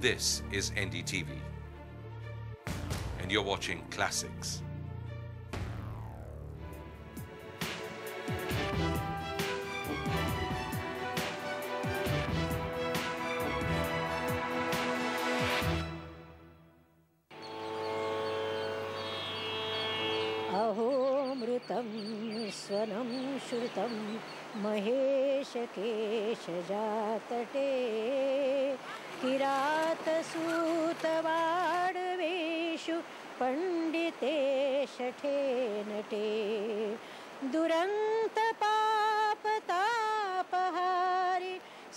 This is NDTV, and you're watching Classics. अहोमृतं स्वनं श्रुतं महेशकेशजातटे किरातसूतवाडवेषु पण्डिते शठे नटे दुरन्तपापतापहारि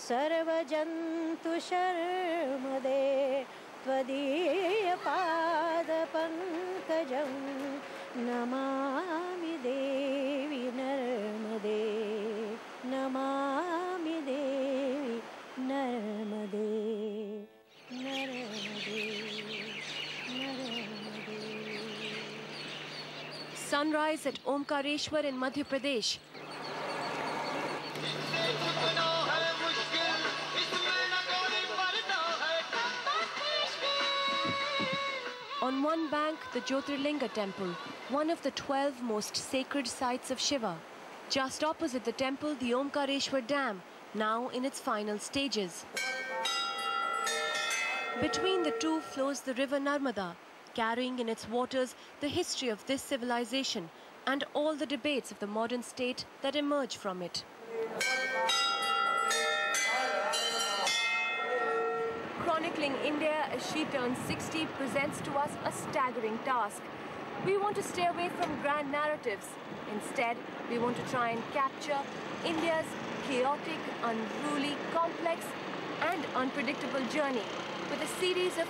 सर्वजन्तुशर्मदे त्वदीयपादपङ्कजं नमामि देवी नर्मदे नमामि देवी नर्मदे नर्मदे नर्मदे. Sunrise at Omkareshwar in Madhya Pradesh. On one bank, the Jyotirlinga temple, one of the 12 most sacred sites of Shiva. Just opposite the temple, the Omkareshwar Dam, now in its final stages. Between the two flows the river Narmada, carrying in its waters the history of this civilization and all the debates of the modern state that emerge from it. Chronicling India as she turns 60 presents to us a staggering task. We want to stay away from grand narratives. Instead, we want to try and capture India's chaotic, unruly, complex and unpredictable journey with a series of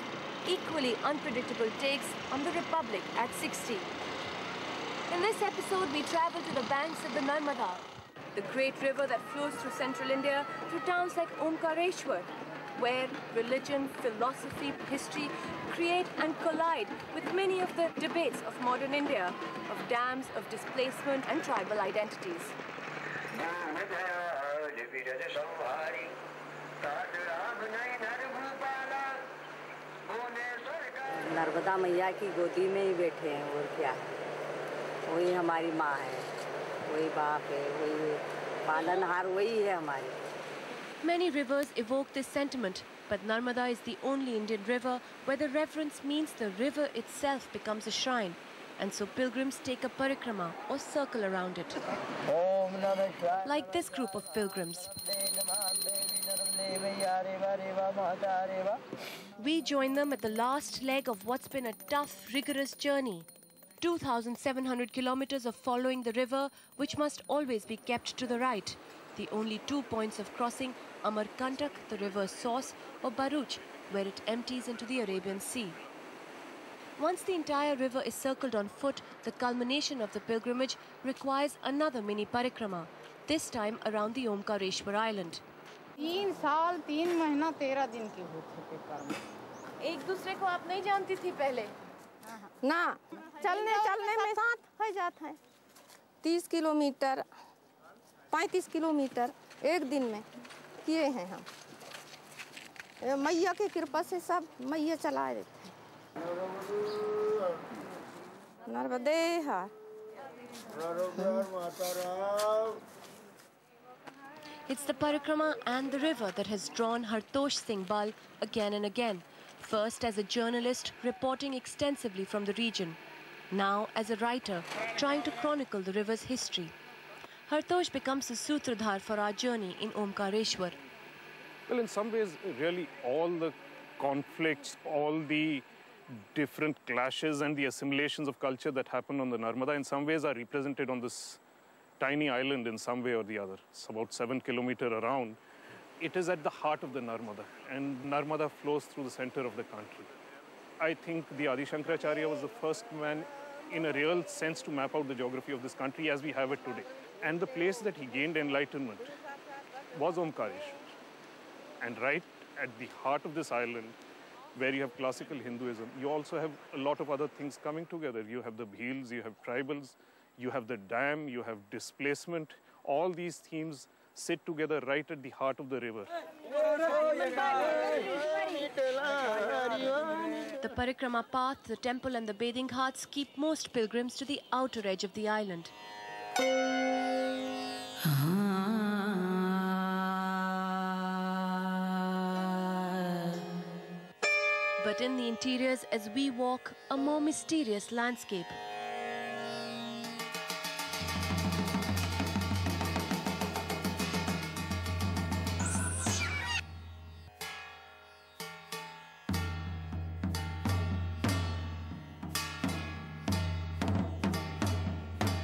equally unpredictable takes on the Republic at 60. In this episode, we travel to the banks of the Narmada, the great river that flows through central India through towns like Omkareshwar, where religion, philosophy, history create and collide with many of the debates of modern India, of dams, of displacement and tribal identities. Narmada मैया की गोदी में ही बैठे हैं और क्या है, वही हमारी माँ है, वही बाप है, वही पालनहार वही है हमारी. Many rivers evoke this sentiment, but Narmada is the only Indian river where the reverence means the river itself becomes a shrine, and so pilgrims take a parikrama or circle around it. Like this group of pilgrims. We join them at the last leg of what's been a tough, rigorous journey. 2,700 kilometers of following the river, which must always be kept to the right. The only 2 points of crossing, Amarkantak, the river's source, or Bharuch, where it empties into the Arabian Sea. Once the entire river is circled on foot, the culmination of the pilgrimage requires another mini parikrama, this time around the Omkareshwar island. 3 साल 3 महीना 13 दिन की होती थी कर्म. एक दूसरे को आप नहीं जानती थी पहले? ना, चलने में साथ हो जाता है. 30 किलोमीटर 35 किलोमीटर एक दिन में किए हैं हम. मैया की कृपा से सब मैया चला देते हैं. नर्मदे हर. It's the parikrama and the river that has drawn Hartosh Singh Bal again and again. First as a journalist reporting extensively from the region. Now as a writer trying to chronicle the river's history. Hartosh becomes a sutradhar for our journey in Omkareshwar. Well, in some ways, really all the conflicts, all the different clashes and the assimilations of culture that happen on the Narmada in some ways are represented on this tiny island in some way or the other. It's about 7 kilometers around. It is at the heart of the Narmada, and Narmada flows through the center of the country. I think the Adi Shankaracharya was the first man in a real sense to map out the geography of this country as we have it today. And the place that he gained enlightenment was Omkareshwar. And right at the heart of this island, where you have classical Hinduism, you also have a lot of other things coming together. You have the Bhils, you have tribals, you have the dam, you have displacement. All these themes sit together right at the heart of the river. The parikrama path, the temple and the bathing ghats keep most pilgrims to the outer edge of the island. But in the interiors, as we walk, a more mysterious landscape.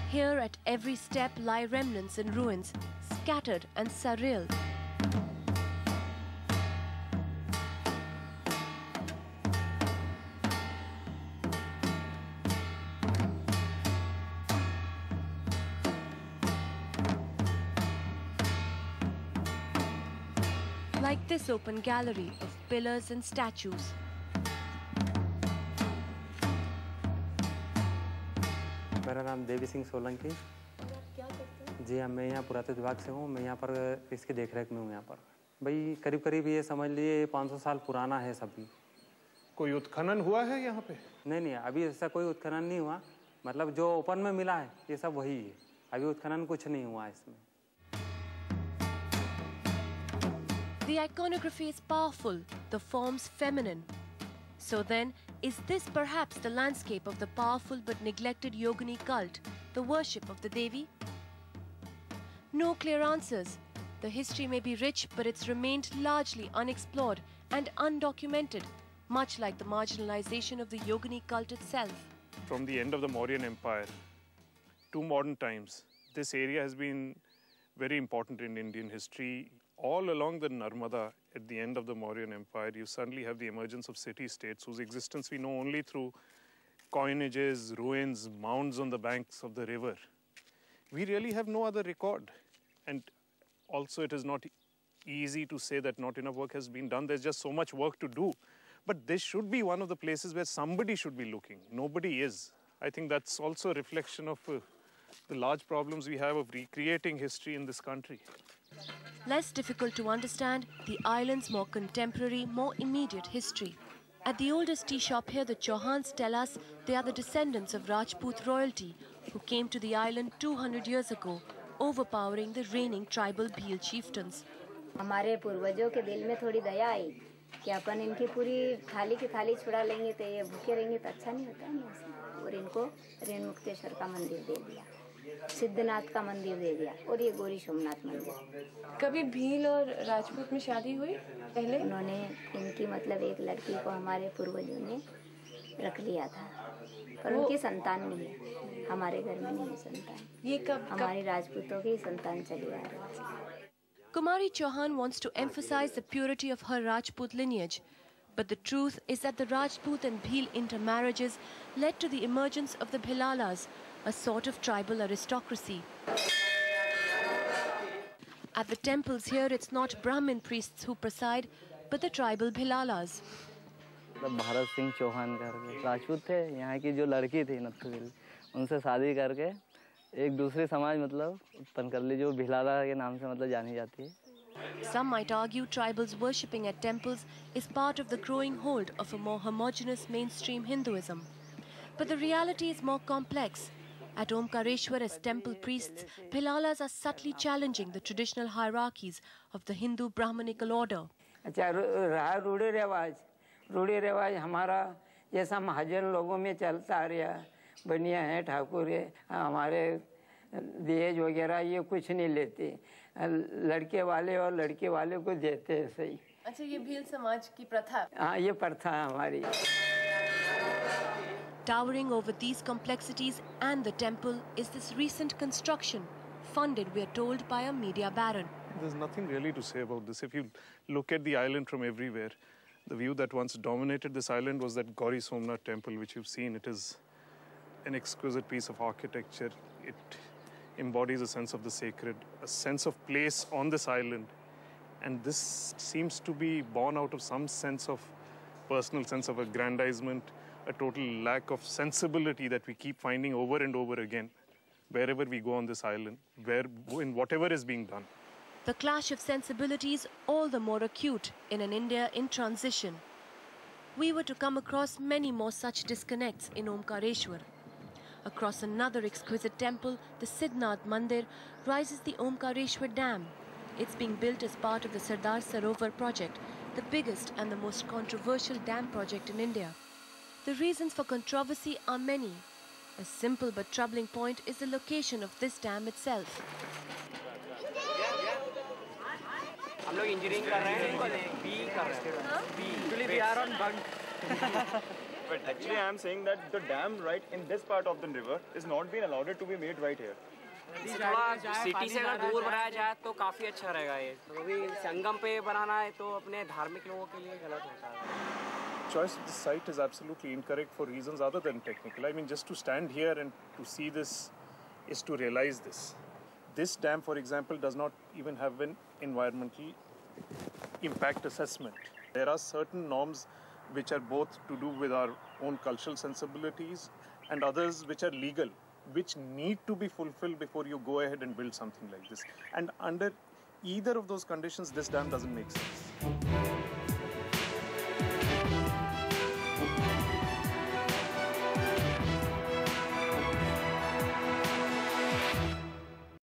Here at every step lie remnants and ruins, scattered and surreal. Like this open gallery of pillars and statues. मेरा नाम देवी सिंह सोलंकी। जी हाँ, मैं यहाँ पुरातत्व विभाग से हूँ। मैं यहाँ पर इसकी देखरेख में हूँ। यहाँ पर भाई करीब करीब ये समझ लिए 500 साल पुराना है सभी। कोई उत्खनन हुआ है यहाँ पे? नहीं, अभी ऐसा कोई उत्खनन नहीं हुआ। मतलब जो ओपन में मिला है ये सब वही है। अभी उत्खनन कुछ नहीं हुआ इसमें। The iconography is powerful, the forms feminine. So then, is this perhaps the landscape of the powerful but neglected Yogini cult, the worship of the Devi? No clear answers. The history may be rich, but it's remained largely unexplored and undocumented, much like the marginalization of the Yogini cult itself. From the end of the Mauryan Empire to modern times, this area has been very important in Indian history. All along the Narmada, at the end of the Mauryan Empire, you suddenly have the emergence of city-states whose existence we know only through coinages, ruins, mounds on the banks of the river. We really have no other record. And also it is not easy to say that not enough work has been done. There's just so much work to do. But this should be one of the places where somebody should be looking. Nobody is. I think that's also a reflection of the large problems we have of recreating history in this country. Less difficult to understand, the island's more contemporary, more immediate history. At the oldest tea shop here, the Chauhans tell us they are the descendants of Rajput royalty who came to the island 200 years ago, overpowering the reigning tribal Bhil chieftains. हमारे पूर्वजों के दिल में थोड़ी दया आई कि अपन इनकी पूरी थाली की थाली छुड़ा लेंगे तो ये भूखे रहेंगे तो अच्छा नहीं होता नहीं। और इनको रेणुमुक्तेश्वर का मंदिर दे दिया, सिद्धनाथ का मंदिर दे दिया और ये गौरी सोमनाथ मंदिर। कभी भील और राजपूत में शादी हुई पहले? उन्होंने इनकी मतलब एक लड़की को हमारे पूर्वजों ने रख लिया था, पर उनकी संतान नहीं है। हमारे घर में नहीं है संतान। ये कब? हमारी राजपूतों की संतान चली आ रही है। Kumari Chauhan wants to emphasize the purity of her Rajput lineage, but the truth is that the Rajput and Bhil intermarriages led to the emergence of the Bhilalas, a sort of tribal aristocracy. At the temples here, it's not Brahmin priests who preside, but the tribal Bhilalas. Bharat Singh Chauhan करके राजपूत थे। यहाँ की जो लड़की थी नत्थुगिल, उनसे शादी करके एक दूसरे समाज मतलब उत्पन्न कर ली जो भिलाला के नाम से मतलब जानी जाती है। Some might argue tribals worshipping at temples is part of the growing hold of a more homogeneous mainstream Hinduism. But the reality is more complex. At Omkareshwar as temple priests, Bhilalas are subtly challenging the traditional hierarchies of the Hindu Brahmanical order. अच्छा रहा रूढ़ी रिवाज हमारा जैसा महाजन लोगों में चलता आ रहा, बनिया है ठाकुर है, हमारे दहेज वगैरह ये कुछ नहीं लेते, लड़के वाले और लड़के वाले को देते हैं सही। अच्छा ये भील समाज की प्रथा? हाँ ये प्रथा है हमारी। Towering over these complexities and the temple is this recent construction, funded, we are told, by a media baron. There's nothing really to say about this. If you look at the island from everywhere, the view that once dominated this island was that Gauri Somnath temple, which you've seen. It is an exquisite piece of architecture. It embodies a sense of the sacred, a sense of place on this island. And this seems to be born out of some sense of personal sense of aggrandizement, a total lack of sensibility that we keep finding over and over again, wherever we go on this island, in whatever is being done. The clash of sensibilities all the more acute in an India in transition. we were to come across many more such disconnects in Omkareshwar. Across another exquisite temple, the Siddhnath Mandir, rises the Omkareshwar Dam. It's being built as part of the Sardar Sarovar project, the biggest and the most controversial dam project in India. The reasons for controversy are many. A simple but troubling point is the location of this dam itself. हम लोग engineering कर रहे हैं, B कर रहे हैं, B we are on bunk. But actually I am saying that the dam right in this part of the river is not being allowed to be made right here. थोड़ा city से अगर दूर बनाया जाए तो काफ़ी अच्छा रहेगा ये। तो अभी संगम पे बनाना है तो अपने धार्मिक लोगों के लिए गलत होता है। Choice of this site is absolutely incorrect for reasons other than technical. I mean, just to stand here and to see this is to realize this. This dam, for example, does not even have an environmental impact assessment. There are certain norms which are both to do with our own cultural sensibilities and others which are legal, which need to be fulfilled before you go ahead and build something like this. And under either of those conditions, this dam doesn't make sense.